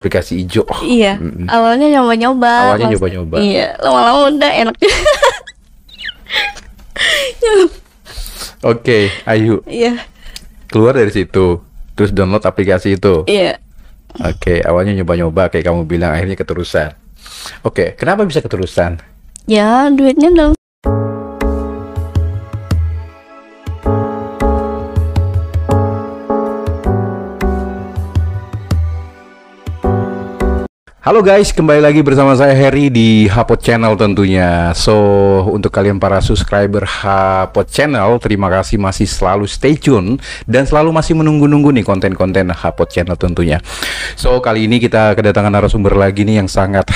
aplikasi hijau. Iya, awalnya nyoba-nyoba. Awalnya nyoba-nyoba. Iya, lama-lama udah enak. Oke, Ayu. Iya, Keluar dari situ, terus download aplikasi itu. iya. Oke, awalnya nyoba-nyoba kayak kamu bilang, akhirnya keterusan. Oke, kenapa bisa keterusan? Ya, duitnya dong. Halo guys, kembali lagi bersama saya Harry di Hapot Channel tentunya. So, untuk kalian para subscriber Hapot Channel, terima kasih masih selalu stay tune dan selalu masih menunggu-nunggu nih konten-konten Hapot Channel tentunya. So, kali ini kita kedatangan narasumber lagi nih yang sangat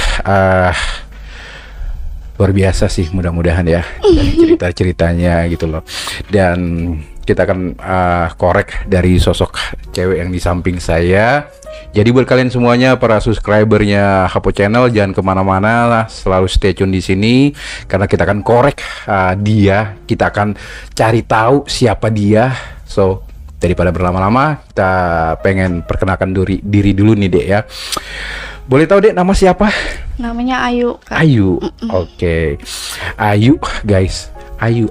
luar biasa sih, mudah-mudahan ya dari cerita-ceritanya gitu loh. Dan kita akan korek dari sosok cewek yang di samping saya. Jadi buat kalian semuanya para subscribernya Hapot Channel, jangan kemana-mana lah, selalu stay tune di sini karena kita akan korek dia, kita akan cari tahu siapa dia. So daripada berlama-lama, kita pengen perkenalkan diri dulu nih Dek ya. Boleh tahu Dek nama siapa? Namanya Ayu, Kak. Ayu. Oke. Ayu guys. Ayu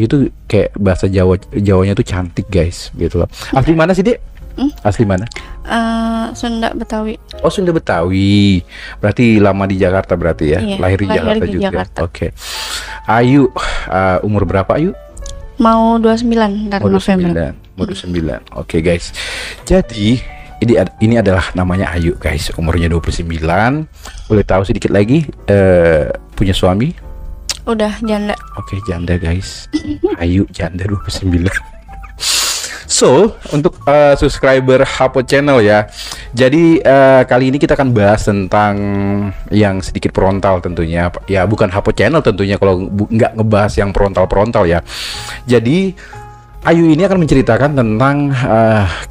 tuh kayak bahasa Jawanya tuh cantik guys gitu loh. Asli mana sih Dek? Asli mana? Sunda Betawi. Oh, Sunda Betawi. Berarti lama di Jakarta berarti ya? Iya, lahir di Jakarta di juga. Jakarta. Oke. Ayu, umur berapa Ayu? Mau 29 dari November. Mau 29. Oke guys. Jadi ini adalah namanya Ayu guys. Umurnya 29. Boleh tahu sedikit lagi punya suami? Udah janda. Oke, janda guys. Ayu janda 29. So, untuk subscriber Hapot Channel ya. Jadi kali ini kita akan bahas tentang yang sedikit frontal tentunya. Ya, bukan Hapot Channel tentunya kalau nggak ngebahas yang frontal ya. Jadi Ayu ini akan menceritakan tentang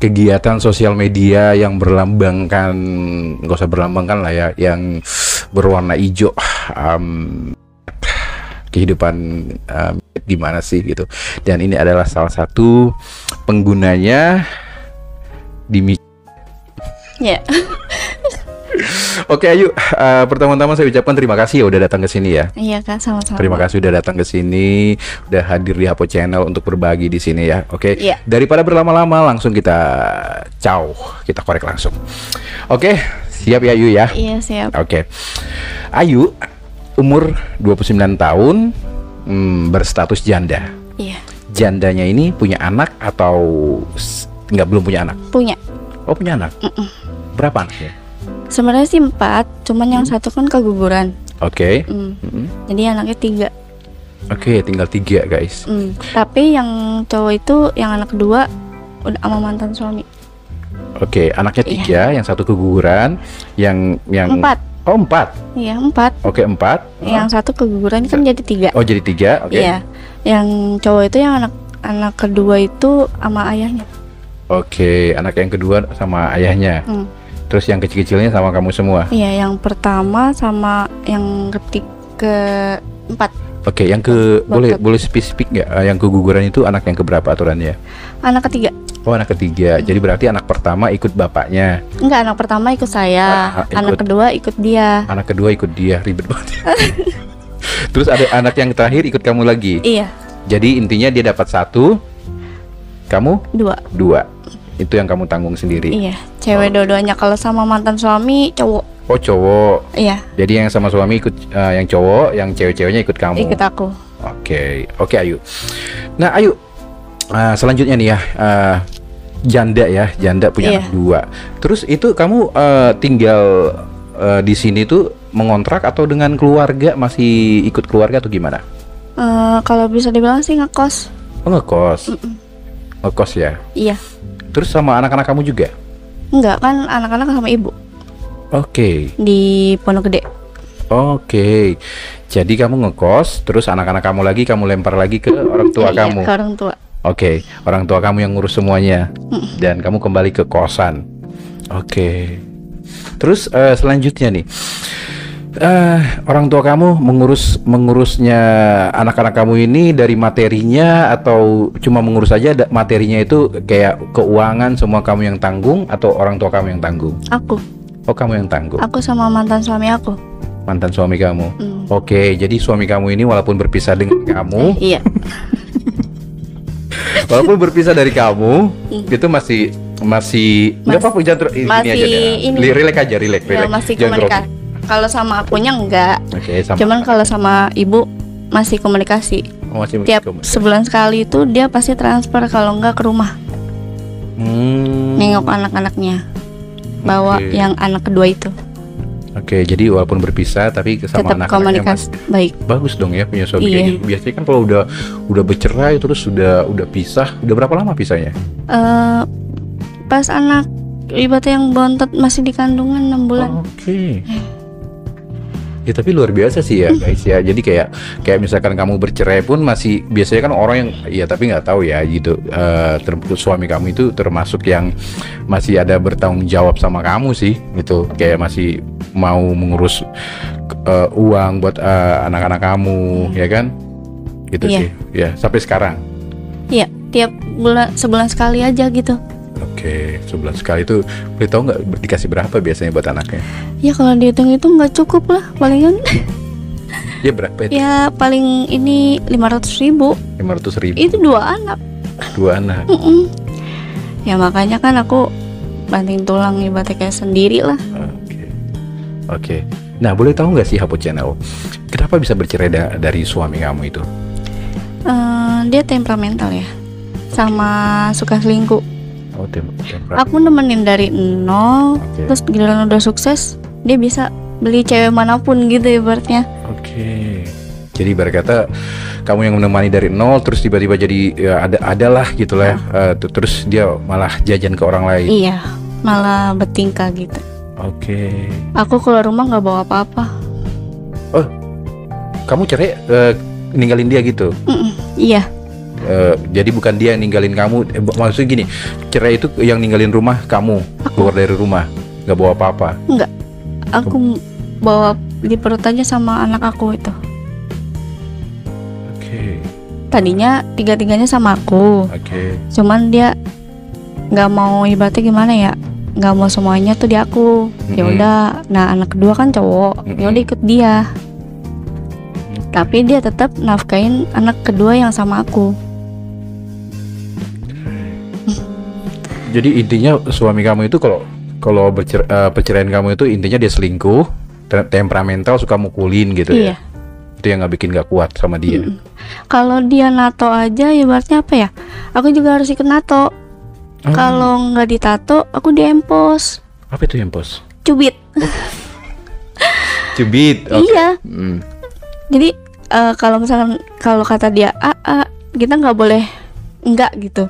kegiatan sosial media yang berlambangkan, nggak usah berlambangkan lah ya, yang berwarna hijau. Kehidupan gimana sih gitu. Dan ini adalah salah satu penggunanya di Ya. Oke Ayu, pertama-tama saya ucapkan terima kasih ya udah datang ke sini ya. Iya Kak, sama-sama. Terima kasih udah datang ke sini, udah hadir di Hapot Channel untuk berbagi di sini ya. Oke. Iya. Daripada berlama-lama, langsung kita kita korek langsung. Oke, siap ya Ayu ya? Iya, siap. Oke. Ayu umur 29 tahun, berstatus janda. Iya. Jandanya ini punya anak atau belum punya anak? Punya. Oh, punya anak. Berapa anaknya? Sebenarnya sih 4, cuman yang satu kan keguguran. Oke. Jadi anaknya 3. Oke, tinggal 3 guys. Tapi yang cowok itu, yang anak kedua udah sama mantan suami. Oke, anaknya 3, Iya. yang satu keguguran, yang 4. Oh, 4. Iya, 4. Oke, 4. Yang satu keguguran kan jadi 3. Oh, jadi 3. Oke. Iya. Yang cowok itu, yang anak kedua itu sama ayahnya. Oke, anak yang kedua sama ayahnya. Terus yang kecil-kecilnya sama kamu semua. Iya, yang pertama sama yang keempat. Oke, yang boleh spesifik nggak? Yang keguguran itu anak yang keberapa aturannya? Anak ketiga. Oh, anak ketiga. Jadi berarti anak pertama ikut bapaknya. Enggak, anak pertama ikut saya. Anak kedua ikut dia. Anak kedua ikut dia, ribet banget. Terus ada anak yang terakhir ikut kamu lagi. Iya. Jadi intinya dia dapat 1, kamu 2. Itu yang kamu tanggung sendiri. Iya, cewek dua-duanya. Kalau sama mantan suami cowok. Oh, cowok. Iya. Jadi yang sama suami ikut yang cowok, yang cewek-ceweknya ikut kamu. Ikut aku. Oke, Ayu. Nah, Ayu, selanjutnya nih ya, janda punya anak 2. Terus itu kamu tinggal di sini tuh mengontrak atau dengan keluarga, masih ikut keluarga atau gimana? Kalau bisa dibilang sih ngekos. Oh, ngekos. Ngekos ya. Iya. Terus sama anak-anak kamu juga? Enggak, kan anak-anak sama ibu. Oke. Di Pondok Gede. Oke. Jadi kamu ngekos, terus anak-anak kamu lempar lagi ke orang tua kamu. Iya, ke orang tua. Oke, orang tua kamu yang ngurus semuanya. Dan kamu kembali ke kosan. Oke. Terus selanjutnya nih, orang tua kamu mengurusnya anak-anak kamu ini dari materinya atau cuma mengurus saja materinya itu kayak keuangan semua kamu yang tanggung atau orang tua kamu yang tanggung? Aku. Oh, kamu yang tangguh. Aku sama mantan suami aku. Mantan suami kamu. Oke, jadi suami kamu ini walaupun berpisah dengan kamu, Iya. walaupun berpisah dari kamu, itu masih nggak apa-apa, jangan ini masih aja deh. ini. Relax aja, relax. Ya, masih Jangan grogi. komunikasi. Kalau sama akunya enggak. Oke, sama. Cuman kalau sama ibu masih komunikasi. Oh, masih Tiap komunikasi. sebulan sekali itu dia pasti transfer, kalau enggak ke rumah nengok anak-anaknya. Bawa Oke. yang anak kedua itu. Oke, jadi walaupun berpisah tapi sama Tetap anak-anaknya komunikasi baik. bagus dong ya punya suami Iya. kayak gitu. Biasanya kan kalau udah bercerai terus udah pisah, udah berapa lama pisahnya? Pas anak ibaratnya yang bontot masih di kandungan 6 bulan. Oke. Ya tapi luar biasa sih ya guys ya. Jadi kayak misalkan kamu bercerai pun masih biasanya kan orang yang ya tapi nggak tahu ya gitu. Suami kamu itu termasuk yang masih ada bertanggung jawab sama kamu sih gitu. Kayak masih mau mengurus uang buat anak-anak kamu ya kan? Gitu Iya. sih. Ya sampai sekarang. Iya, tiap sebulan sekali aja gitu. Oke, sebulan sekali itu boleh tahu nggak dikasih berapa biasanya buat anaknya? Ya kalau dihitung itu nggak cukup lah, palingan. Ya berapa itu? Ya paling ini 500.000. 500.000. Itu 2 anak. 2 anak. Ya makanya kan aku banting tulang ibaratnya kayak sendiri lah. Oke. Nah, boleh tahu nggak sih Hapo Channel, kenapa bisa bercerai dari suami kamu itu? Dia temperamental ya, sama suka selingkuh. Oh, temperamental. Aku nemenin dari nol, Oke. terus giliran udah sukses, dia bisa beli cewek manapun gitu ibaratnya. Oke. Jadi berkata kamu yang menemani dari nol, terus tiba-tiba jadi ya, adalah gitulah. Terus dia malah jajan ke orang lain. Iya, malah bertingkah gitu. Oke. Aku keluar rumah nggak bawa apa-apa. Oh, kamu cerai ninggalin dia gitu? Iya, Jadi bukan dia yang ninggalin kamu. Maksudnya gini, cerai itu yang ninggalin rumah kamu, keluar dari rumah, nggak bawa apa-apa. enggak. Aku bawa di perut aja sama anak aku itu. Oke. Tadinya tiga-tiganya sama aku. Oke. Cuman dia nggak mau ibaratnya gimana ya, nggak mau semuanya tuh di aku. Ya udah, nah anak kedua kan cowok, ya udah ikut dia. Tapi dia tetap nafkain anak kedua yang sama aku. Jadi intinya suami kamu itu kalau perceraian kamu itu intinya dia selingkuh, temperamental, suka mukulin gitu ya. Iya. Itu yang nggak bikin nggak kuat sama dia. Kalau dia nato aja, ibaratnya apa ya? Aku juga harus ikut nato. Kalau nggak ditato, aku diempos, Apa itu yang pos? cubit. Cubit. Oke. Iya. Jadi kalau misalkan kalau kata dia kita nggak boleh enggak gitu.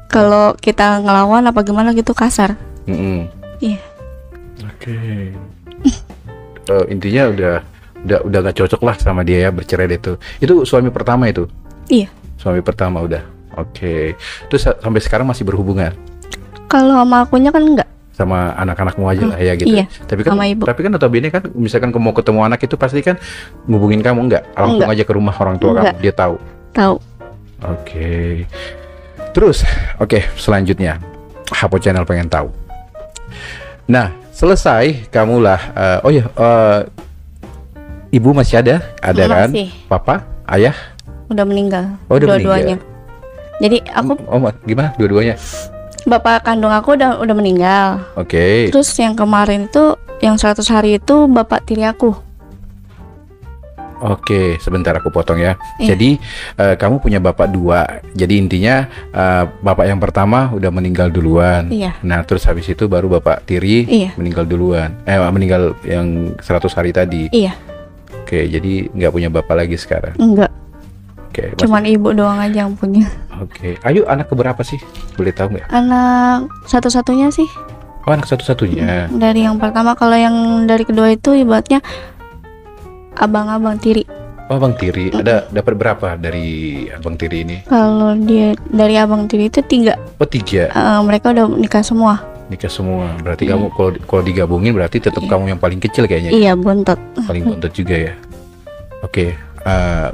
Kalau kita ngelawan apa gimana gitu kasar. Iya. Oke. Intinya udah gak cocok lah sama dia ya, bercerai itu. Itu suami pertama itu. Iya. Suami pertama udah. Oke. Terus sampai sekarang masih berhubungan Kalau sama akunya kan enggak. sama anak-anakmu aja lah ya gitu. Iya, Tapi kan sama ibu. notabene kan misalkan kamu mau ketemu anak itu pasti kan ngubungin kamu enggak? Langsung Enggak. aja ke rumah orang tua Enggak. kamu, dia tahu. Tahu. Oke. Terus, selanjutnya Hapo Channel pengen tahu. Nah, selesai kamulah ibu masih ada kan? Masih. Papa, ayah? Udah meninggal. Oh, udah dua-duanya. Jadi aku Gimana dua-duanya? bapak kandung aku udah meninggal. Oke. Terus yang kemarin itu yang 100 hari itu bapak tiri aku. Oke, sebentar aku potong ya. Iya. Jadi kamu punya bapak 2. Jadi intinya bapak yang pertama udah meninggal duluan. Iya. Nah, terus habis itu baru bapak tiri Iya. meninggal duluan. Meninggal yang 100 hari tadi. Iya. Oke, jadi nggak punya bapak lagi sekarang. Enggak. Oke, Cuman ibu doang aja yang punya. Oke. Ayu anak keberapa sih? Boleh tahu nggak? Anak satu-satunya sih Oh, anak satu-satunya. dari yang pertama. Kalau yang dari kedua itu ibaratnya abang-abang tiri. Oh, abang tiri. Ada dapat berapa dari abang tiri ini? Kalau dia dari abang tiri itu 3. Oh, 3. Mereka udah nikah semua. Nikah semua. Berarti kamu kalau digabungin berarti tetap kamu yang paling kecil kayaknya. Iya, bontot. Paling bontot juga ya. Oke.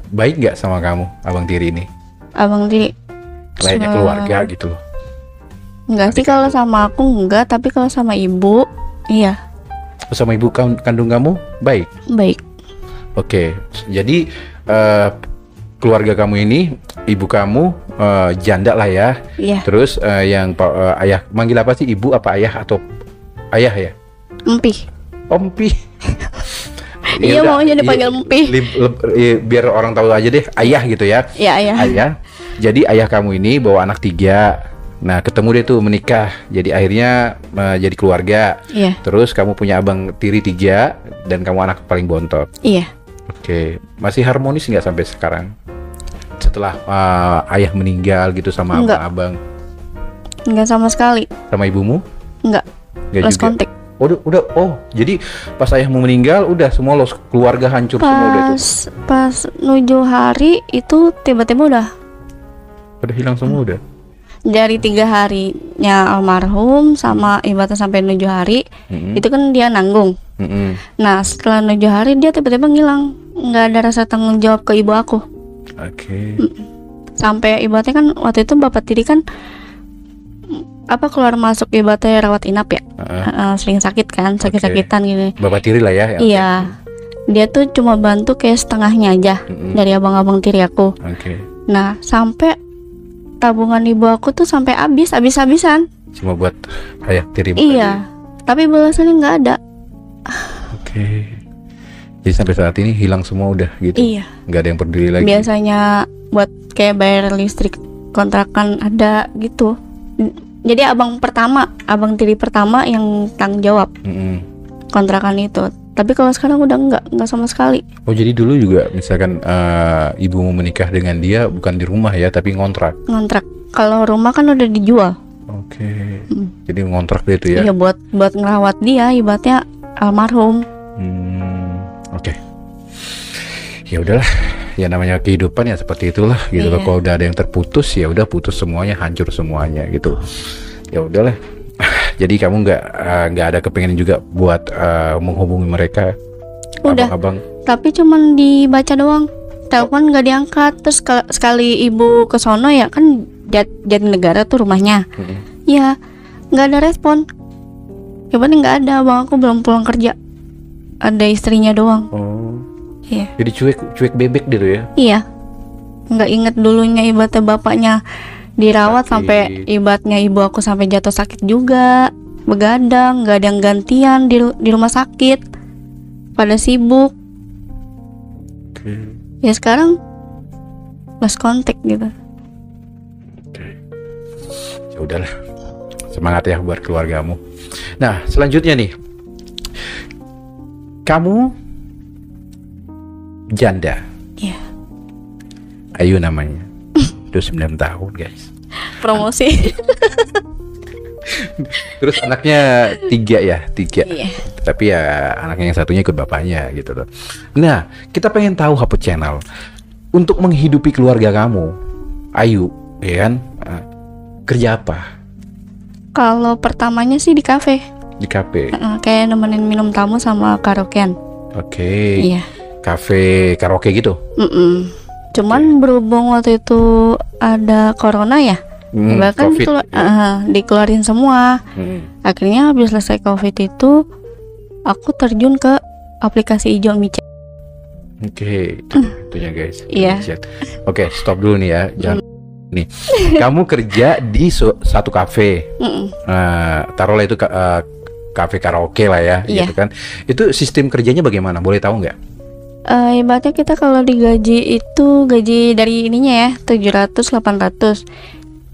Baik nggak sama kamu abang tiri ini? Abang tiri Layaknya keluarga gitu loh. enggak sih, kalau sama aku enggak, tapi kalau sama ibu iya. Sama ibu kandung kamu baik? Baik. Oke, jadi keluarga kamu ini, ibu kamu janda lah ya. Iya. Terus ayah, manggil apa sih, ibu apa ayah atau ayah ya? Empih. Empih. Iya, maunya dipanggil empih. Biar orang tahu aja deh, ayah gitu ya. Iya, ayah. Ayah. Jadi ayah kamu ini bawa anak 3. Nah, ketemu deh tuh menikah. Jadi akhirnya jadi keluarga. Iya. Terus kamu punya abang tiri 3 dan kamu anak paling bontot. Iya. Oke, masih harmonis nggak sampai sekarang? Setelah ayah meninggal gitu sama Enggak. abang? Enggak sama sekali. Sama ibumu? Enggak. Nggak Lost juga? kontak. Udah. Oh, jadi pas ayahmu meninggal udah semua keluarga hancur semua udah tuh. Pas nuju hari itu tiba-tiba udah Hilang semua udah. dari 3 harinya almarhum sama ibaratnya sampai 7 hari itu kan dia nanggung. Nah setelah 7 hari dia tiba-tiba ngilang, nggak ada rasa tanggung jawab ke ibu aku. Oke. Sampai ibaratnya kan waktu itu bapak tiri kan keluar masuk ibaratnya rawat inap ya. Sering sakit kan, sakit-sakitan gini. Bapak tiri lah ya. Iya, dia tuh cuma bantu kayak setengahnya aja dari abang-abang tiri aku. Oke. Nah sampai tabungan ibu aku tuh sampai habis-habisan. Cuma buat ayah tiri. Iya, tapi balasannya nggak ada. Oke. Jadi sampai saat ini hilang semua udah gitu. Iya. Nggak ada yang peduli lagi. Biasanya buat kayak bayar listrik, kontrakan ada gitu. Jadi abang tiri pertama yang tanggung jawab kontrakan itu. Tapi kalau sekarang udah nggak sama sekali. Oh jadi dulu juga misalkan ibumu menikah dengan dia bukan di rumah ya, tapi ngontrak. Ngontrak. Kalau rumah kan udah dijual. Oke. Jadi ngontrak dia tuh ya. Iya buat ngerawat dia, ibaratnya almarhum. Oke. Ya udahlah. Ya namanya kehidupan ya seperti itulah gitu loh. Iya. Kalau udah ada yang terputus ya udah putus semuanya, hancur semuanya gitu. Ya udahlah. Jadi kamu nggak ada kepengen juga buat menghubungi mereka? Udah. Abang-abang. Tapi cuman dibaca doang. Telepon nggak diangkat. Terus sekali ibu ke sono ya kan Jatinegara tuh rumahnya. Ya nggak ada respon. Ya paling nggak ada, abang aku belum pulang kerja. Ada istrinya doang. Oh. Iya. Jadi cuek bebek gitu ya? Iya. Nggak inget dulunya ibaratnya bapaknya dirawat Sakit. sampai ibaratnya ibu aku sampai jatuh sakit juga, begadang, nggak ada yang gantian di rumah sakit, pada sibuk. Oke. Ya sekarang lost contact gitu. Oke. Ya udahlah. Semangat ya buat keluargamu. Nah, selanjutnya nih. Kamu janda. Iya. Ayu namanya. 29 tahun, guys. Promosi. Terus anaknya 3 ya, 3. Iya. Tapi ya anaknya yang satunya ikut bapaknya gitu loh. Nah, kita pengen tahu Hapu Channel untuk menghidupi keluarga kamu, Ayu, ya kan? Kerja apa? Kalau pertamanya sih di kafe. Di kafe. Kayak nemenin minum tamu sama karaokean. Oke. Iya. Kafe karaoke gitu. Cuman berhubung waktu itu ada corona ya, bahkan COVID. dikeluarin semua. Akhirnya habis selesai COVID itu, aku terjun ke aplikasi hijau micet. Oke, itunya guys. Iya. Oke, stop dulu nih ya. Jangan nih. Kamu kerja di satu kafe. Taruhlah itu kafe karaoke lah ya, Iya. gitu kan. Itu sistem kerjanya bagaimana? Boleh tahu nggak? Ibaratnya kita kalau digaji itu gaji dari ininya ya 700-800.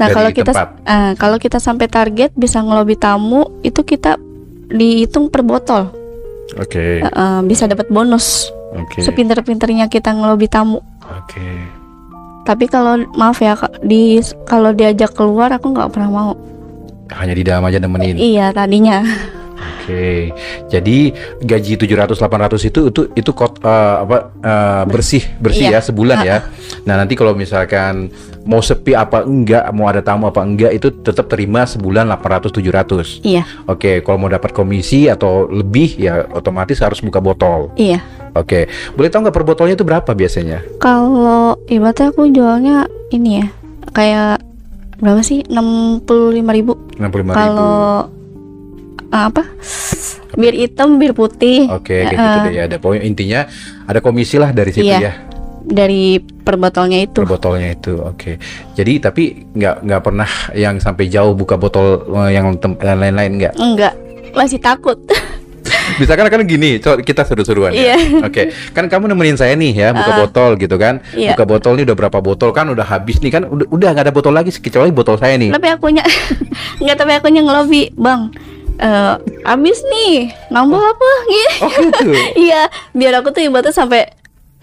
Nah Dari kalau kita tempat. kalau kita sampai target bisa ngelobi tamu itu kita dihitung per botol. Oke. Bisa dapat bonus. Oke. Sepinter-pinternya kita ngelobi tamu. Oke. Tapi kalau maaf ya kalau diajak keluar aku nggak pernah mau. Hanya di dalam aja nemenin. Iya tadinya. Oke. Jadi gaji 700-800 itu bersih Iya. ya sebulan ya. Nah, nanti kalau misalkan mau sepi apa enggak, mau ada tamu apa enggak, itu tetap terima sebulan 800-700. Iya. Oke, kalau mau dapat komisi atau lebih ya otomatis harus buka botol. Iya. Oke. Boleh tahu nggak per botolnya itu berapa biasanya? Kalau ibaratnya aku jualnya ini ya kayak berapa sih 65.000. 65.000. Kalau apa? Bir hitam, bir putih. Oke, kayak gitu deh ya. Ada pokoknya intinya ada komisi lah dari situ Iya. ya. Dari per botolnya itu. Per botolnya itu, oke. Jadi tapi nggak pernah yang sampai jauh buka botol yang lain-lain nggak? Enggak, masih takut. Misalkan kan gini, kita seru-seruan ya. Iya. Oke, kan kamu nemenin saya nih ya buka botol gitu kan. Iya. Buka botol nih udah berapa botol kan udah habis nih kan udah nggak ada botol lagi kecuali botol saya nih. Tapi akunya enggak, tapi akunya ngelobi, Bang. Habis nih, nambah apa gitu. Oh gitu. Iya, biar aku tuh ibaratnya sampai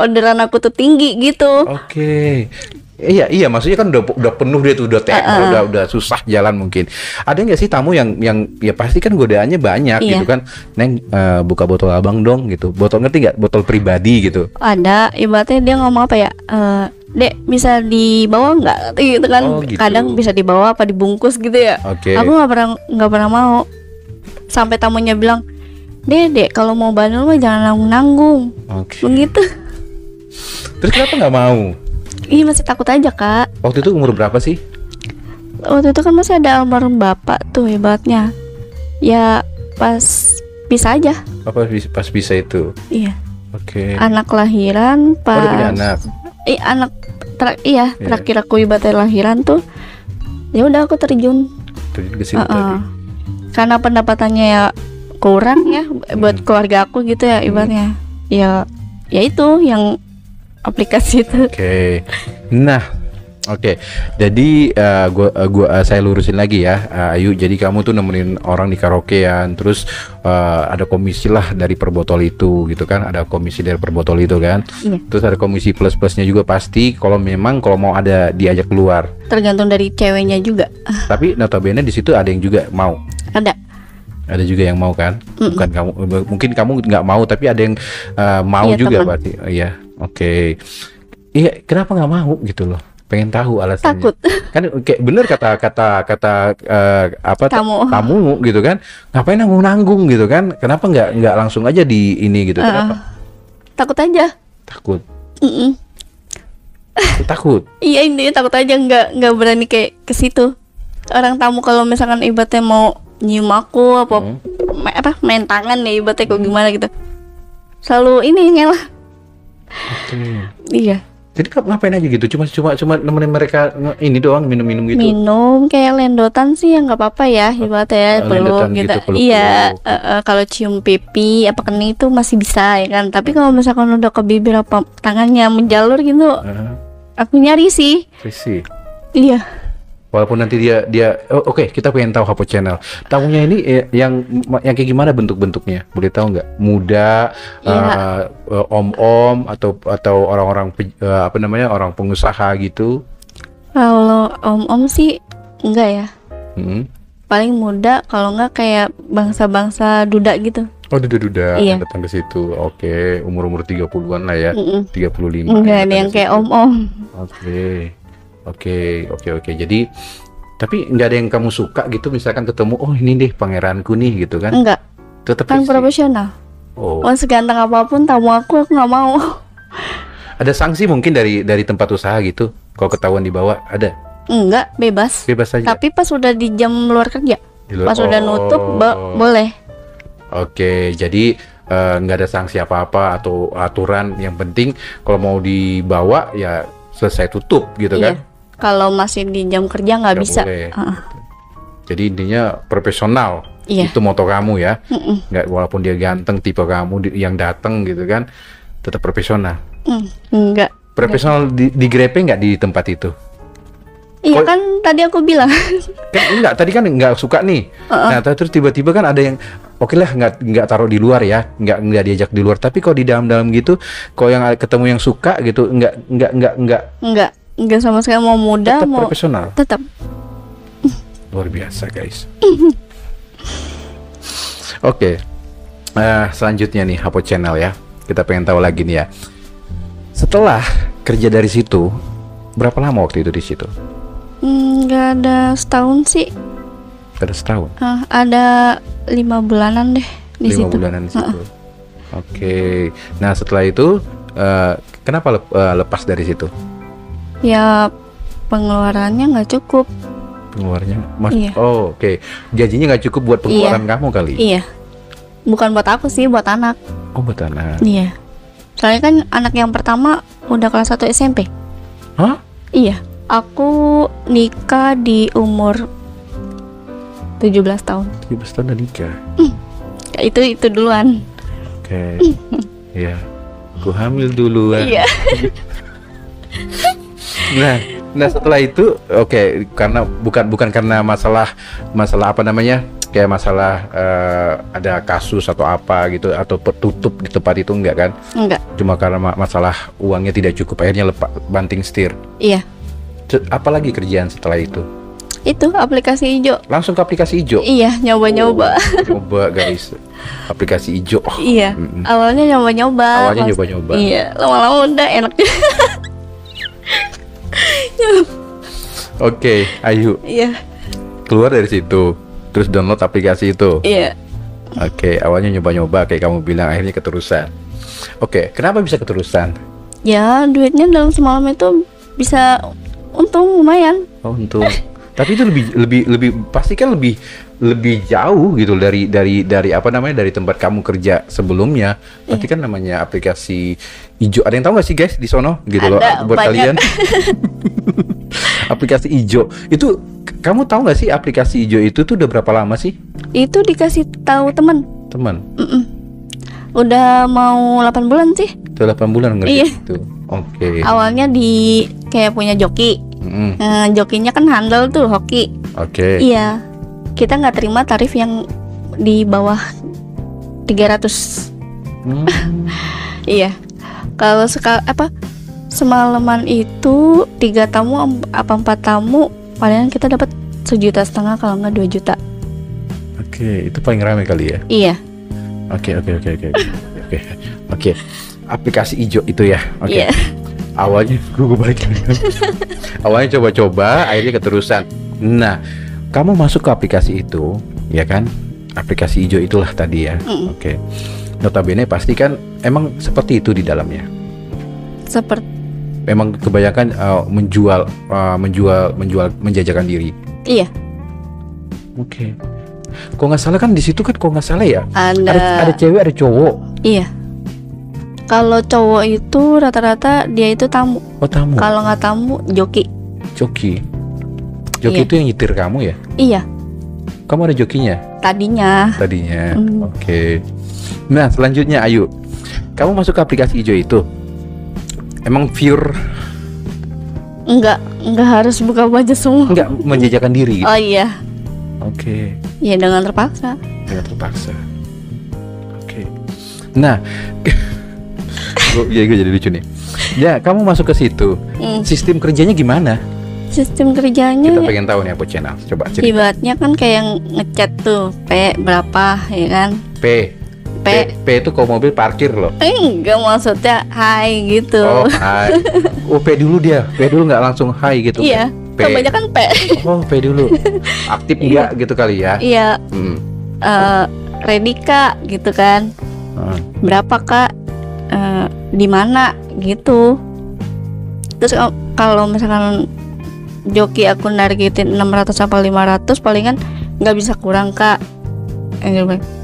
orderan aku tuh tinggi gitu. Oke. Iya, maksudnya kan udah penuh dia tuh, udah susah jalan mungkin. Ada nggak sih tamu yang ya pasti kan godaannya banyak Iya. gitu kan. Neng, buka botol abang dong gitu. Botol ngerti nggak? Botol pribadi gitu. Ada, ibaratnya dia ngomong apa ya? Dek, bisa dibawa nggak? Gitu kan. Oh, gitu. Kadang bisa dibawa apa dibungkus gitu ya. Oke. Aku nggak pernah mau. Sampai tamunya bilang, Dek, kalau mau bandel mah jangan nanggung-nanggung. Oke. Begitu. Terus kenapa nggak mau? Iya, masih takut aja, Kak. Waktu itu umur berapa sih? Waktu itu kan masih ada almarhum bapak tuh ibaratnya. Ya pas bisa aja. Apa pas bisa itu? Iya. Oke. Anak lahiran Oh, pas. udah punya anak. Anak terakhir aku ibaratnya lahiran tuh. Ya udah aku terjun. Terjun ke situ tadi. Karena pendapatannya ya kurang ya buat keluarga aku gitu ya ibaratnya. Ya itu yang aplikasi itu. Oke. Nah, oke. Jadi saya lurusin lagi ya, Ayu. Jadi kamu tuh nemenin orang di karaokean, terus ada komisi lah dari per botol itu gitu kan? Ada komisi dari per botol itu kan? Iya. Terus ada komisi plus-plusnya juga pasti. Kalau mau ada diajak keluar. Tergantung dari ceweknya juga. Tapi notabene di situ ada yang juga mau. Ada juga yang mau kan? Bukan kamu, mungkin kamu nggak mau, tapi ada yang mau Iya, juga teman. berarti. Iya, oke. Iya, kenapa nggak mau gitu loh? Pengen tahu alasannya. takut. Kan kayak bener kata tamu gitu kan? Ngapain nanggung gitu kan? Kenapa nggak langsung aja di ini gitu? Kenapa? Takut aja. Takut. Mm-mm. Takut. Iya, ini takut aja, nggak berani kayak ke situ. Orang tamu kalau misalkan ibaratnya mau nyium aku main tangan ya ibaratnya kok gimana gitu. Selalu ini ngelah. Oke. Iya. Jadi ngapain aja gitu? Cuma nemenin mereka ini doang, minum-minum gitu. Minum kayak lendotan sih ya nggak apa-apa ya ibaratnya ya, Lendotan peluk gitu. gitu, peluk-peluk. Iya, kalau cium pipi apa kening itu masih bisa ya kan. Tapi kalau misalkan udah ke bibir apa tangannya menjalur gitu, aku nyari sih. Sih. Iya. Walaupun nanti dia oke, kita pengen tahu Hapo Channel. Tamunya ini yang kayak gimana bentuk-bentuknya? Boleh tahu nggak? Muda, Iya. om-om atau orang-orang orang pengusaha gitu? Kalau om-om sih enggak ya. Paling muda, kalau enggak kayak bangsa-bangsa duda gitu. Oh, duda-duda Iya. yang datang ke situ. Oke, umur 30-an lah ya. 35. Enggak ada yang kayak om-om. Oke. Jadi tapi nggak ada yang kamu suka gitu, misalkan ketemu, oh ini deh pangeranku nih gitu kan? Enggak, Tetap kan isi. profesional. Oh. Mau seganteng apapun tamu aku nggak mau. Ada sanksi mungkin dari tempat usaha gitu? Kalau ketahuan dibawa ada? Enggak, bebas. Bebas saja. Tapi pas udah di jam luar kerja, Di luar- pas udah nutup boleh. Oke, jadi nggak ada sanksi apa-apa atau aturan. Yang penting kalau mau dibawa ya selesai tutup gitu Iya. kan? Kalau masih di jam kerja nggak bisa. boleh. Heeh. Jadi intinya profesional. Iya. Itu moto kamu ya. Mm-mm. Nggak, walaupun dia ganteng tipe kamu yang datang gitu kan, tetap profesional. Enggak. Profesional di grepe nggak di tempat itu? Iya Oh. kan tadi aku bilang. Kan enggak, tadi kan nggak suka nih. Nah, terus tiba-tiba kan ada yang oke lah nggak taruh di luar ya, nggak diajak di luar. Tapi kalau di dalam-dalam gitu, kalau yang ketemu yang suka gitu, Enggak sama sekali, mau muda tetap mau profesional. tetap. Luar biasa guys. Oke. Selanjutnya nih Hapo Channel ya. Kita pengen tahu lagi nih ya. Setelah kerja dari situ, berapa lama waktu itu di situ? Nggak ada setahun sih. Ada setahun. Ada 5 bulanan deh di 5 situ. bulanan di situ. Oke. Nah setelah itu kenapa lepas dari situ? Ya pengeluarannya nggak cukup. Pengeluarannya Mas. Iya. Oh, oke. Gajinya nggak cukup buat pengeluaran kamu kali. Iya. Bukan buat aku sih, buat anak. Oh, buat anak. Iya. Soalnya kan anak yang pertama udah kelas 1 SMP. Hah? Iya. Aku nikah di umur 17 tahun. 17 tahun udah nikah. Itu duluan. Oke. Iya. Aku hamil duluan. Iya. Nah setelah itu oke, karena bukan karena masalah apa namanya, kayak masalah ada kasus atau apa gitu, atau tutup di tempat itu, enggak kan? Enggak. Cuma karena masalah uangnya tidak cukup, akhirnya banting setir. Iya. Apalagi kerjaan setelah itu? Itu aplikasi hijau. Langsung ke aplikasi hijau? Iya, nyoba-nyoba. Coba guys, aplikasi hijau. Iya. Awalnya nyoba-nyoba. Awalnya nyoba-nyoba. Iya, lama-lama udah enak. Oke, Ayu. Iya. Keluar dari situ, terus download aplikasi itu. Iya. Oke, awalnya nyoba-nyoba kayak kamu bilang, akhirnya keterusan. Oke, kenapa bisa keterusan? Ya, duitnya dalam semalam itu bisa untung lumayan. Oh, untung. Tapi itu lebih pasti kan lebih jauh gitu dari apa namanya, dari tempat kamu kerja sebelumnya. Pasti kan namanya aplikasi hijau. Ada yang tahu nggak sih guys di sono gitu loh, buat banyak. kalian? Aplikasi hijau itu, kamu tahu nggak sih aplikasi hijau itu tuh udah berapa lama sih? Itu dikasih tahu teman. Udah mau 8 bulan sih. Udah 8 bulan ngerti Iya. itu. Oke. Awalnya di kayak punya joki. Jokinya kan handal tuh, hoki. Oke. Iya. Kita nggak terima tarif yang di bawah 300. Iya. Kalau semalaman itu 3 tamu apa 4 tamu, palingan kita dapat 1,5 juta, kalau nggak 2 juta. Oke, itu paling ramai kali ya. Iya. Oke. Aplikasi hijau itu ya. Oke. Iya. Awalnya gue balikin. Awalnya coba-coba, akhirnya keterusan. Nah, kamu masuk ke aplikasi itu, ya kan? Aplikasi hijau itulah tadi ya. Oke. Notabene pasti kan emang seperti itu di dalamnya. Memang kebanyakan menjajakan diri. Iya. Oke. Kok nggak salah kan di situ kan, kok nggak salah ya? Ada cewek, ada cowok. Iya. Kalau cowok itu rata-rata dia itu tamu. Oh, tamu. Kalau nggak tamu, joki. Joki Iya. itu yang nyetir kamu ya? Iya. Kamu ada jokinya? Tadinya. Oke. Nah, selanjutnya Ayu, kamu masuk ke aplikasi hijau itu, emang pure Enggak harus buka baju semua. enggak menjajakan diri gitu? Oh iya. Oke. Ya dengan terpaksa. Oke. Nah, gue jadi lucu nih. Ya, kamu masuk ke situ. Sistem kerjanya gimana? Sistem kerjanya Kita pengen tahu nih, apa channel. Coba cerita. ibaratnya kan kayak yang ngechat tuh, P berapa ya kan? P itu kalau mobil parkir loh. Enggak, maksudnya hai gitu. Oh, hai. Oh, P dulu nggak langsung hai gitu. Iya. P. Kebanyakan P. Oh, P dulu. Aktif enggak gitu kali ya? Iya. Ready Kak gitu kan. Berapa Kak? Di mana gitu. Terus kalau misalkan joki aku nargetin 600 sampai 500, palingan nggak bisa kurang Kak.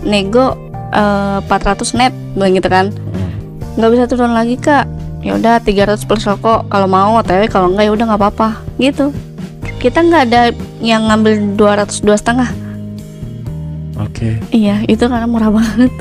Nego 400 net gitu kan. Nggak bisa turun lagi Kak. Ya udah 300 plus rokok kalau mau, OTW kalau enggak ya udah nggak apa-apa gitu. Kita nggak ada yang ngambil 202,5. Oke. Iya, itu karena murah banget.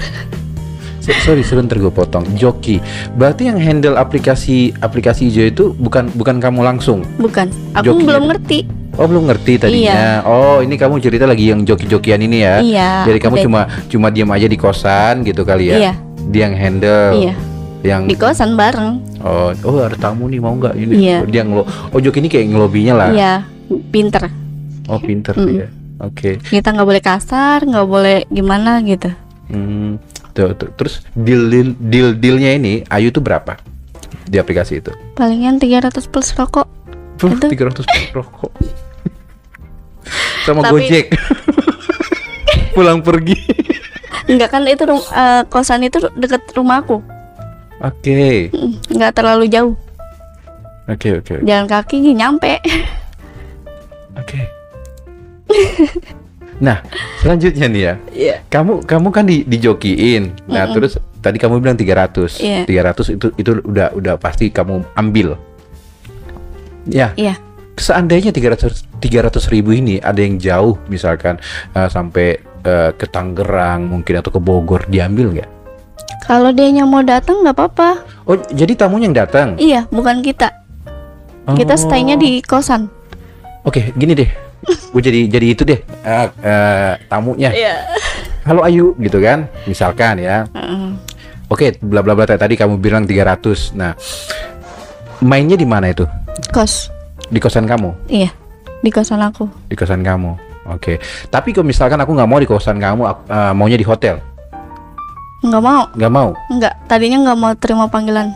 Sorry, sebentar gue potong. Joki, berarti yang handle aplikasi hijau itu bukan kamu langsung? Bukan, aku Jokinya. belum ngerti. Oh, belum ngerti tadinya. Iya. Oh, ini kamu cerita lagi yang joki-jokian ini ya? Iya. Jadi kamu cuma diam aja di kosan gitu kali ya? Iya. Dia yang handle. Iya. Yang Di kosan bareng. Oh, ada tamu nih, mau nggak ini? Iya. Dia Joki ini kayak ngelobinya lah. Iya, pinter. Oh, pinter dia. Oke. Kita nggak boleh kasar, nggak boleh gimana gitu. Tuh. Terus dealnya ini Ayu tuh berapa di aplikasi itu? Palingan 300 plus rokok. Itu. 300 rokok. Sama Tapi- Gojek. Pulang pergi. Enggak kan itu kosan itu deket rumahku. Oke. Nggak terlalu jauh. Oke. Jalan kaki nyampe. Oke. Nah, selanjutnya nih ya. Iya. Kamu kan dijokiin. Nah, terus tadi kamu bilang 300. Iya. 300 itu udah pasti kamu ambil. Ya. Iya. Seandainya 300 ribu ini ada yang jauh, misalkan sampai ke Tangerang mungkin atau ke Bogor, diambil nggak? Kalau dianya mau datang nggak apa-apa. Oh, jadi tamunya yang datang? Iya, bukan kita. Kita stay-nya di kosan. Oke, gini deh. Gue jadi itu deh tamunya. Iya. Halo Ayu, gitu kan? Misalkan ya. Oke, bla bla bla tadi kamu bilang 300. Nah, mainnya di mana itu? Kos. Di kosan kamu? Iya, di kosan aku. Di kosan kamu. Oke. Tapi kalau misalkan aku nggak mau di kosan kamu, maunya di hotel. Nggak mau. Nggak mau? Nggak, tadinya nggak mau terima panggilan.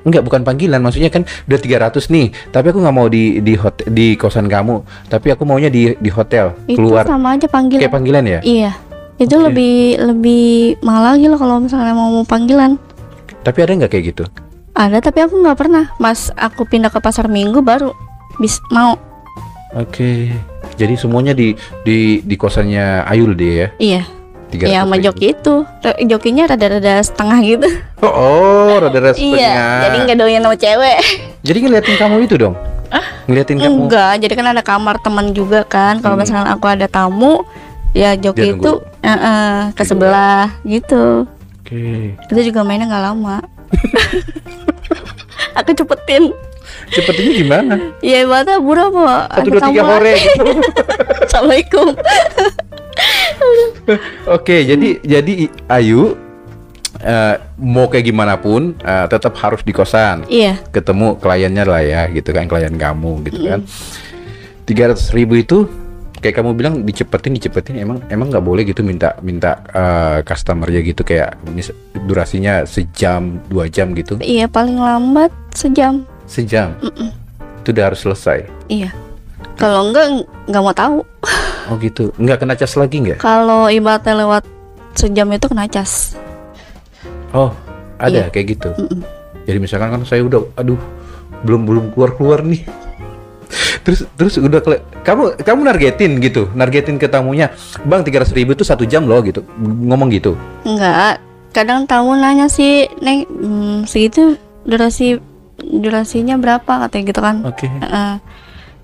Enggak, bukan panggilan, maksudnya kan udah 300 nih, tapi aku nggak mau di hotel, di kosan kamu, tapi aku maunya di hotel, Itu keluar. sama aja panggilan. Kayak panggilan ya? Iya. Itu Oke. lebih mahal lagi loh kalau misalnya mau panggilan. Tapi ada nggak kayak gitu? Ada, tapi aku nggak pernah. Mas, aku pindah ke pasar Minggu baru mau. Oke. Jadi semuanya di kosannya Ayul deh ya? Iya. 300 Ya sama ribu. joki itu. Jokinya rada-rada setengah gitu. Oh, rada-rada setengah. Iya. Jadi nggak doyan sama cewek. Jadi ngeliatin kamu itu dong? Ngeliatin kamu? Enggak, jadi kan ada kamar teman juga kan. Kalau misalnya aku ada tamu, ya Dia joki nunggu. itu ke sebelah gitu. Oke. Itu juga mainnya nggak lama. Aku cepetin. Cepetinnya gimana? Ya ibaratnya buru apa? 1, 2, 3 hore gitu. Assalamualaikum. Oke, jadi Ayu mau kayak gimana pun tetap harus di kosan. Iya. Ketemu kliennya lah ya, gitu kan, klien kamu gitu kan. 300 ribu itu kayak kamu bilang dicepetin emang nggak boleh gitu minta customernya gitu kayak durasinya sejam 2 jam gitu. Iya, paling lambat sejam. Sejam. Itu udah harus selesai. Iya. Kalau nggak mau tahu. Oh gitu. Nggak kena cas lagi nggak? Kalau ibaratnya lewat sejam itu kena cas. Oh, ada Iya. kayak gitu. Jadi misalkan kan saya udah, aduh, belum keluar nih. terus udah kamu nargetin ke tamunya, Bang 300 ribu itu 1 jam loh gitu, ngomong gitu. Enggak. Kadang tamu nanya sih, Neng, segitu durasinya berapa katanya gitu kan. Oke.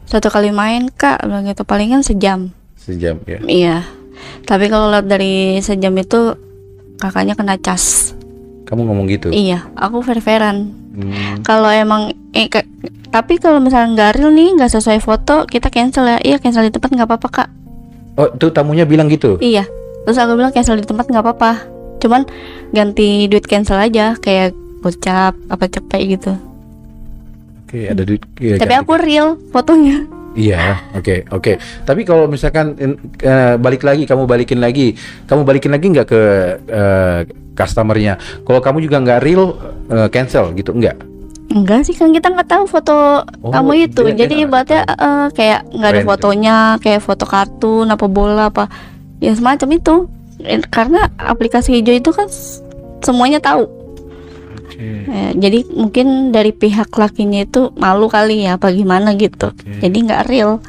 1 kali main Kak, bilang gitu, palingan sejam. Sejam ya. Iya. Tapi kalau lihat dari sejam itu kakaknya kena cas. Kamu ngomong gitu. Iya, aku fair-fairan. Hmm, Kalau emang tapi kalau misalnya nggak real nih, nggak sesuai foto, kita cancel ya. Iya, cancel di tempat nggak apa-apa Kak. Oh, tuh tamunya bilang gitu. Iya. Terus aku bilang cancel di tempat nggak apa-apa. Cuman ganti duit cancel aja, kayak gocap apa cepet gitu. Oke, ada duit. Iya, Tapi ganti. aku real fotonya. Iya, oke. Tapi kalau misalkan kamu balikin lagi nggak ke customernya? Kalau kamu juga nggak real, cancel gitu nggak? Enggak sih, kan kita nggak tahu foto Oh, kamu itu. dia Jadi nggak ibaratnya kayak nggak ada Random. fotonya, kayak foto kartun apa bola apa ya semacam itu. Karena aplikasi hijau itu kan semuanya tahu. Oke. Jadi mungkin dari pihak lakinya itu malu kali ya, apa gimana gitu. Oke. Jadi nggak real.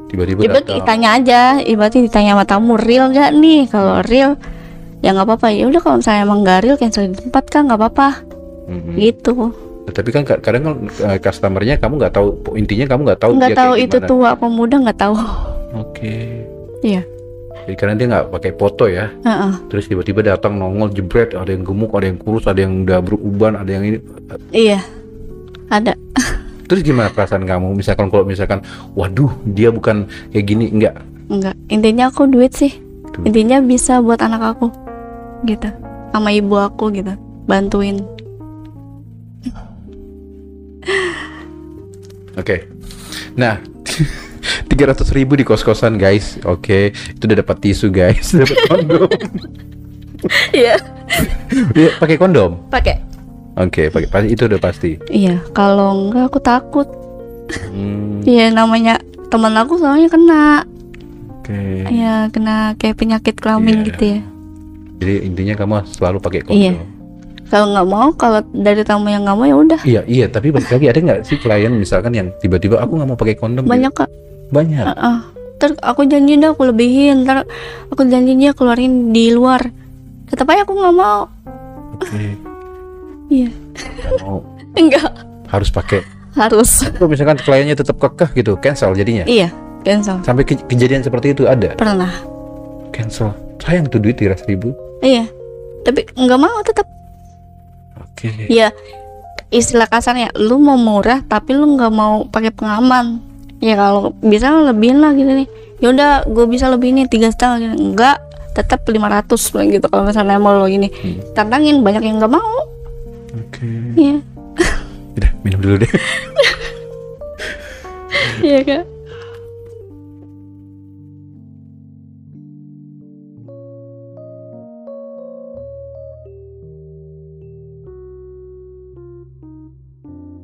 Tiba-tiba Ibarat datang. ditanya aja, ibaratnya ditanya sama tamu, real nggak nih? Kalau real ya nggak apa-apa. Ya udah, kalau misalnya emang nggak real, cancel di tempat kan nggak apa-apa. Mhm. Gitu. Tapi kan kadang kan customernya kamu nggak tahu, intinya kamu nggak tahu Nggak dia tahu kayak itu gimana. tua apa muda, nggak tahu. Oke. Iya. Jadi karena dia nggak pakai foto ya, Heeh. terus tiba-tiba datang nongol jebret, ada yang gemuk, ada yang kurus, ada yang udah beruban, ada yang ini. Iya. Ada. Terus gimana perasaan kamu? Kalau misalkan, waduh, dia bukan kayak gini, enggak? Enggak. Intinya aku duit sih. Duit. Intinya bisa buat anak aku. Gitu. Sama ibu aku gitu. Bantuin. Oke. Nah, 300 ribu di kos-kosan guys. Oke, itu udah dapat tisu guys, dapat kondom. Iya. Iya, pakai kondom. Pakai. Oke, pakai itu udah pasti. Iya. Kalau enggak aku takut. Hmm, Iya, namanya teman aku soalnya kena. Oke. Ya kena kayak penyakit kelamin Iya. gitu ya. Jadi intinya kamu selalu pakai kondom. Iya. Kalau nggak mau, kalau dari tamu yang nggak mau ya udah. Iya, tapi balik lagi ada nggak sih klien misalkan yang tiba-tiba aku nggak mau pakai kondom? Banyak Kak. Banyak. Heeh. Ntar aku janji dah aku lebihin, ntar aku janji dia keluarin di luar. Tetap aja aku nggak mau. Oke. Iya. Nggak mau. Enggak. Harus pakai. Harus. Kalau misalkan kliennya tetap kekeh gitu, cancel jadinya. Iya, cancel. Sampai kejadian seperti itu ada. Pernah. Cancel. Sayang tuh duit 300.000. Iya. Tapi nggak mau tetap. Oke. Ya istilah kasarnya, lu mau murah tapi lu nggak mau pakai pengaman. Ya kalau bisa lebihin lah gitu nih. Ya udah, gue bisa lebih nih 3,5 gitu. Enggak, tetap 500 bilang gitu. Kalau misalnya mau lo gini, tantangin, banyak yang nggak mau. Oke. Iya. Udah minum dulu deh. Iya Kak.